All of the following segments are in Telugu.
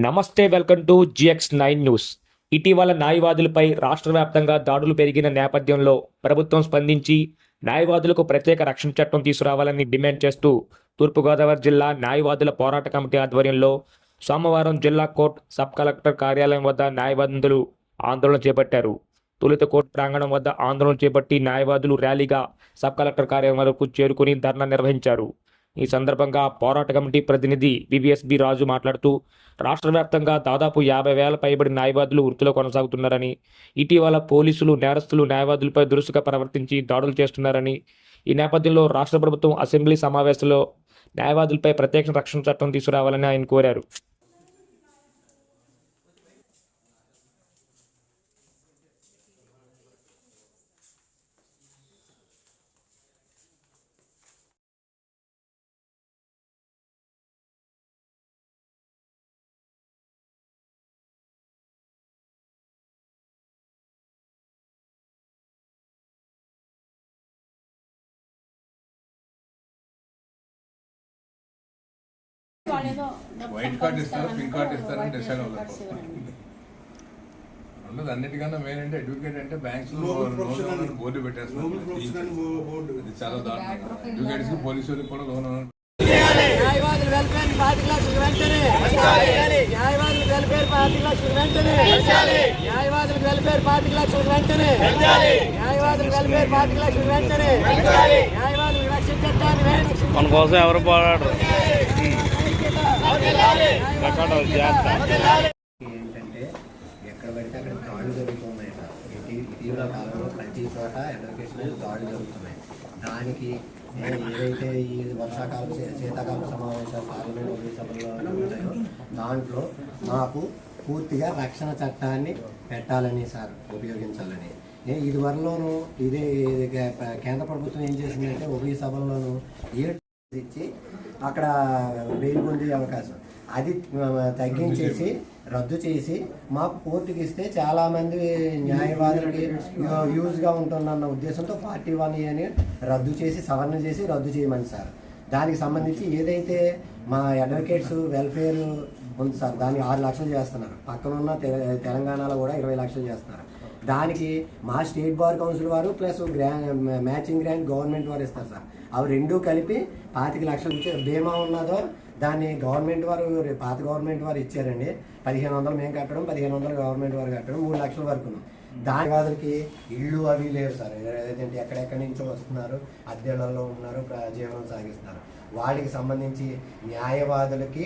నమస్తే, వెల్కమ్ టు GX9 న్యూస్. ఇటీవల న్యాయవాదులపై రాష్ట్ర వ్యాప్తంగా దాడులు పెరిగిన నేపథ్యంలో ప్రభుత్వం స్పందించి న్యాయవాదులకు ప్రత్యేక రక్షణ చట్టం తీసుకురావాలని డిమాండ్ చేస్తూ తూర్పుగోదావరి జిల్లా న్యాయవాదుల పోరాట కమిటీ ఆధ్వర్యంలో సోమవారం జిల్లా కోర్టు సబ్ కలెక్టర్ కార్యాలయం వద్ద న్యాయవాదులు ఆందోళన చేపట్టారు. తొలుత కోర్టు ప్రాంగణం వద్ద ఆందోళన చేపట్టి న్యాయవాదులు ర్యాలీగా సబ్ కలెక్టర్ కార్యాలయం వరకు చేరుకుని ధర్నా నిర్వహించారు. ఈ సందర్భంగా పోరాట కమిటీ ప్రతినిధి వివిఎస్బి రాజు మాట్లాడుతూ రాష్ట్ర వ్యాప్తంగా దాదాపు 50,000 పైబడి న్యాయవాదులు వృత్తిలో కొనసాగుతున్నారని, ఇటీవల పోలీసులు నేరస్తులు న్యాయవాదులపై దురుసుగా ప్రవర్తించి దాడులు చేస్తున్నారని, ఈ నేపథ్యంలో రాష్ట్ర ప్రభుత్వం అసెంబ్లీ సమావేశంలో న్యాయవాదులపై ప్రత్యేక రక్షణ చట్టం తీసుకురావాలని ఆయన కోరారు. వైట్ కార్డ్ ఇస్తారు, పింక్ కార్డ్ ఇస్తారని డిసైడ్ అవ్వలేదు. ఉండదు. అన్నిటికన్నా మెయిన్ అంటే అడ్వకేట్ అంటే బ్యాంక్స్ బోర్డు పెట్టేస్తారు. ఇది చాలా దారుణం. అడ్వకేట్స్ కి పోలీసులకు కూడా లోన్ న్యాయవాదుల వెల్ఫేర్ 5 లక్షలు వెంటనే న్యాయవాదుల వెల్ఫేర్ 5 లక్షలు వెంటనే న్యాయవాదుల వెల్ఫేర్ 5 లక్షలు వెంటనే న్యాయవాదుల వెల్ఫేర్ 5 లక్షలు వెంటనే న్యాయవాదుల రక్షణ చట్టాన్ని మన కోసం ఎవరు పోరాడరు. ఏంటంటే ఎక్కడ పడితే అక్కడ దాడులు జరుగుతున్నాయి సార్. ఇటీవల కాలంలో ప్రతి చోట ఎడ్యుకేషన్ దాడులు జరుగుతున్నాయి. దానికి ఏదైతే ఈ వర్షాకాలం శీతాకాల సమావేశాలు పార్లమెంట్ ఉభయ సభల్లో ఉంటాయో దాంట్లో మాకు పూర్తిగా రక్షణ చట్టాన్ని పెట్టాలని సార్, ఉపయోగించాలని. ఇది వరలోనూ ఇదే కేంద్ర ప్రభుత్వం ఏం చేసిందంటే ఉభయ సభల్లోనూ 7 ఇచ్చి అక్కడ బెయిల్ పొందే అవకాశం అది తగ్గించేసి రద్దు చేసి మాకు కోర్టుకి ఇస్తే చాలామంది న్యాయవాదులకి యూజ్గా ఉంటుందన్న ఉద్దేశంతో 41A రద్దు చేసి సవరణ చేసి రద్దు చేయమని సార్. దానికి సంబంధించి ఏదైతే మా అడ్వకేట్స్ వెల్ఫేర్ ఉంది సార్, దాన్ని 6 లక్షలు చేస్తున్నారు. పక్కనున్న తెలంగాణలో కూడా 20 లక్షలు చేస్తున్నారు. దానికి మా స్టేట్ బార్ కౌన్సిల్ వారు ప్లస్ మ్యాచింగ్ గ్రాంట్ గవర్నమెంట్ వారు ఇస్తారు సార్. అవి రెండూ కలిపి 25 లక్షలు బీమా ఉన్నదో దాన్ని గవర్నమెంట్ వారు పాత గవర్నమెంట్ వారు ఇచ్చారండి. 1,500 మేము కట్టడం, 1,500 గవర్నమెంట్ వారు కట్టడం, 3 లక్షల వరకు. దాని వాదులకి ఇళ్ళు అవి లేవు సార్. ఏదంటే ఎక్కడెక్కడి నుంచో వస్తున్నారు, అద్దెళ్లలో ఉన్నారు, జీవనం సాగిస్తున్నారు. వాళ్ళకి సంబంధించి న్యాయవాదులకి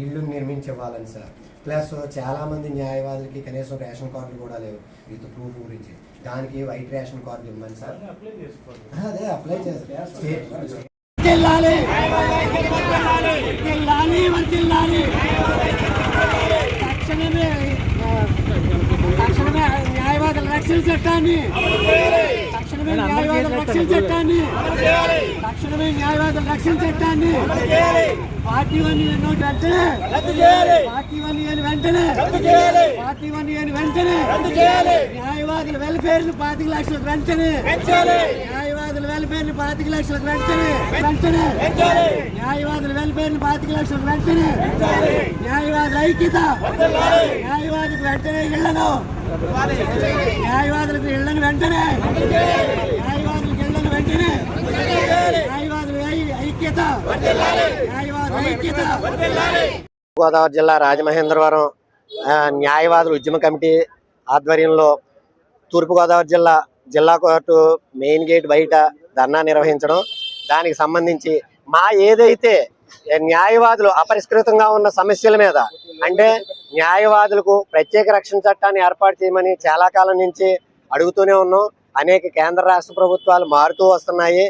ఇళ్ళు నిర్మించివ్వాలని సార్. ప్లస్ చాలామంది న్యాయవాదులకి కనీసం రేషన్ కార్డులు కూడా లేవు విత్ ప్రూఫ్ గురించి. దానికి వైట్ రేషన్ కార్డులు ఇవ్వమని సార్. అదే అప్లై చేస్తారు. న్యాయవాదుల రక్షణ చట్టాన్ని తక్షణమే న్యాయవాదుల రక్షణ చట్టాన్ని 41A వెంటనే 41A వెంటనే న్యాయవాదుల వెల్ఫేర్ 5 లక్షలు వెంటనే న్యాయవాదుల వెల్ఫేర్ 5 లక్షలు వెంటనే న్యాయవాదుల వెల్ఫేర్ 5 లక్షలు వెంటనే న్యాయవాదుల ఐక్యత న్యాయవాదులకు వెంటనే ఇళ్లను న్యాయవాదులకు ఇళ్లను వెంటనే న్యాయవాదులకు ఇళ్లను వెంటనే న్యాయవాదుల ఐక్యత న్యాయవాదుల ఐక్యత. గోదావరి జిల్లా రాజమహేంద్రవరం న్యాయవాదుల ఉద్యమ కమిటీ ఆధ్వర్యంలో తూర్పుగోదావరి జిల్లా కోర్టు మెయిన్ గేట్ బయట ధర్నా నిర్వహించడం, దానికి సంబంధించి మా ఏదైతే న్యాయవాదులు అపరిష్కృతంగా ఉన్న సమస్యల మీద, అంటే న్యాయవాదులకు ప్రత్యేక రక్షణ చట్టాన్ని ఏర్పాటు చేయమని చాలా కాలం నుంచి అడుగుతూనే ఉన్నాం. అనేక కేంద్ర రాష్ట్ర ప్రభుత్వాలు మారుతూ వస్తున్నాయి.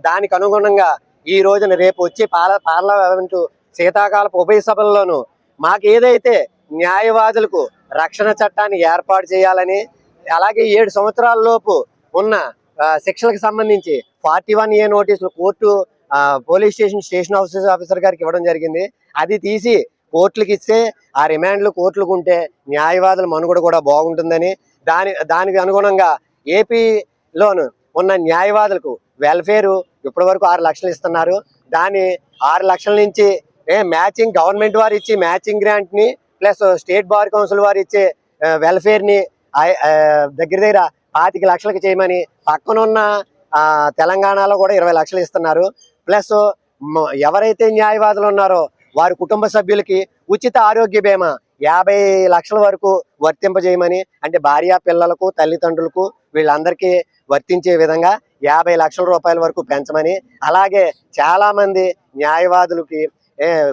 దానికి అనుగుణంగా ఈ రోజున రేపు వచ్చి పార్లమెంటు శీతాకాలపు ఉభయ సభల్లోనూ మాకు ఏదైతే న్యాయవాదులకు రక్షణ చట్టాన్ని ఏర్పాటు చేయాలని, అలాగే 7 సంవత్సరాల లోపు ఉన్న శిక్షలకు సంబంధించి 41A నోటీసులు కోర్టు పోలీస్ స్టేషన్ ఆఫీసర్ గారికి ఇవ్వడం జరిగింది. అది తీసి కోర్టులకు ఇస్తే ఆ రిమాండ్లు కోర్టులకు ఉంటే న్యాయవాదుల మనుగడ కూడా బాగుంటుందని, దానికి అనుగుణంగా ఏపీలోను ఉన్న న్యాయవాదులకు వెల్ఫేర్ ఇప్పటి వరకు 6 లక్షలు ఇస్తున్నారు. దాని 6 లక్షల నుంచి మ్యాచింగ్ గవర్నమెంట్ వారు ఇచ్చి మ్యాచింగ్ గ్రాంట్ ని ప్లస్ స్టేట్ బార్ కౌన్సిల్ వారు ఇచ్చే వెల్ఫేర్ని దగ్గర దగ్గర 25 లక్షలకు చేయమని, పక్కనున్న తెలంగాణలో కూడా 20 లక్షలు ఇస్తున్నారు. ప్లస్ ఎవరైతే న్యాయవాదులు ఉన్నారో వారి కుటుంబ సభ్యులకి ఉచిత ఆరోగ్య బీమా 50 లక్షల వరకు వర్తింపజేయమని, అంటే భార్య పిల్లలకు తల్లిదండ్రులకు వీళ్ళందరికీ వర్తించే విధంగా 50 లక్షల రూపాయల వరకు పెంచమని, అలాగే చాలా మంది న్యాయవాదులకి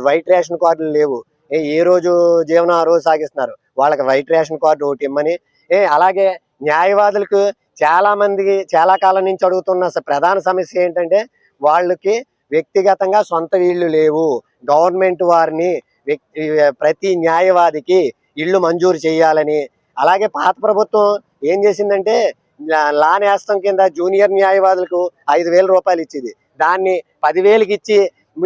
వైట్ రేషన్ కార్డులు లేవు, ఏ రోజు జీవనం ఆ రోజు సాగిస్తున్నారు, వాళ్ళకి వైట్ రేషన్ కార్డు ఒకటి ఇమ్మని, అలాగే న్యాయవాదులకు చాలా మందికి చాలా కాలం నుంచి అడుగుతున్న ప్రధాన సమస్య ఏంటంటే వాళ్ళకి వ్యక్తిగతంగా సొంత ఇళ్ళు లేవు. గవర్నమెంట్ వారిని ప్రతి న్యాయవాదికి ఇళ్ళు మంజూరు చేయాలని, అలాగే పాత ప్రభుత్వం ఏం చేసిందంటే లా నేస్తం కింద జూనియర్ న్యాయవాదులకు 5,000 రూపాయలు ఇచ్చింది. దాన్ని 10,000కి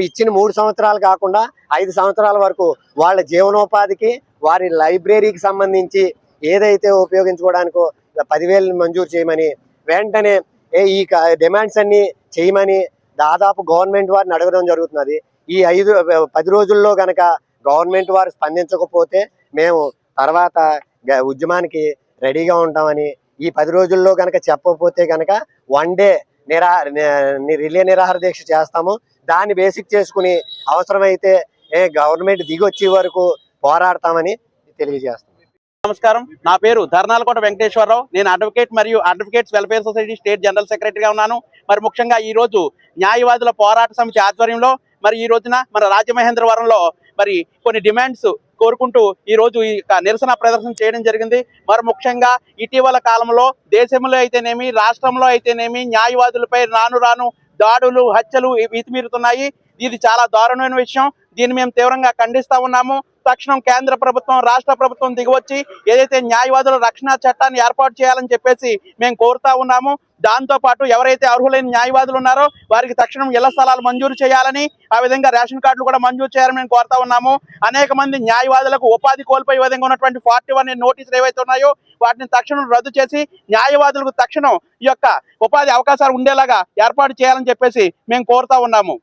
ఇచ్చిన 3 సంవత్సరాలు కాకుండా 5 సంవత్సరాల వరకు వాళ్ళ జీవనోపాధికి వారి లైబ్రరీకి సంబంధించి ఏదైతే ఉపయోగించుకోవడానికో 10,000 మంజూరు చేయమని, వెంటనే ఈ డిమాండ్స్ అన్ని చేయమని దాదాపు గవర్నమెంట్ వారిని అడగడం జరుగుతున్నది. ఈ 10 రోజుల్లో గనక గవర్నమెంట్ వారు స్పందించకపోతే మేము తర్వాత ఉద్యమానికి రెడీగా ఉంటామని, ఈ 10 రోజుల్లో గనక చెప్పకపోతే గనక 1 డే రిలే నిరాహార దీక్ష చేస్తాము. దాన్ని బేసిక్ చేసుకుని అవసరమైతే గవర్నమెంట్ దిగొచ్చే వరకు పోరాడతామని తెలియజేస్తాం. నమస్కారం, నా పేరు ధర్నాలకోట వెంకటేశ్వరరావు. నేను అడ్వకేట్ మరియు advocates welfare society state general సెక్రటరీగా ఉన్నాను. మరి ముఖ్యంగా ఈ రోజు న్యాయవాదుల పోరాట సమితి ఆధ్వర్యంలో మరి ఈ రోజున మన రాజమహేంద్రవరంలో మరి కొన్ని డిమాండ్స్ కోరుకుంటూ ఈ రోజు ఈ నిరసన ప్రదర్శన చేయడం జరిగింది. మరి ముఖ్యంగా ఇటీవల కాలంలో దేశంలో అయితేనేమి రాష్ట్రంలో అయితేనేమి న్యాయవాదులపై రాను దాడులు హత్యలు మితిమీరుతున్నాయి. ఇది చాలా దారుణమైన విషయం. దీన్ని మేము తీవ్రంగా ఖండిస్తా ఉన్నాము. తక్షణం కేంద్ర ప్రభుత్వం రాష్ట్ర ప్రభుత్వం దిగివచ్చి ఏదైతే న్యాయవాదుల రక్షణ చట్టాన్ని ఏర్పాటు చేయాలని చెప్పేసి మేము కోరుతా ఉన్నాము. దాంతో పాటు ఎవరైతే అర్హులైన న్యాయవాదులు ఉన్నారో వారికి తక్షణం ఇళ్ల స్థలాలు మంజూరు చేయాలని, ఆ విధంగా రేషన్ కార్డులు కూడా మంజూరు చేయాలని మేము కోరుతా ఉన్నాము. అనేక మంది న్యాయవాదులకు ఉపాధి కోల్పోయే విధంగా ఉన్నటువంటి 41 నోటీసులు ఏవైతే ఉన్నాయో వాటిని తక్షణం రద్దు చేసి న్యాయవాదులకు తక్షణం ఈ యొక్క ఉపాధి అవకాశాలు ఉండేలాగా ఏర్పాటు చేయాలని చెప్పేసి మేము కోరుతా ఉన్నాము.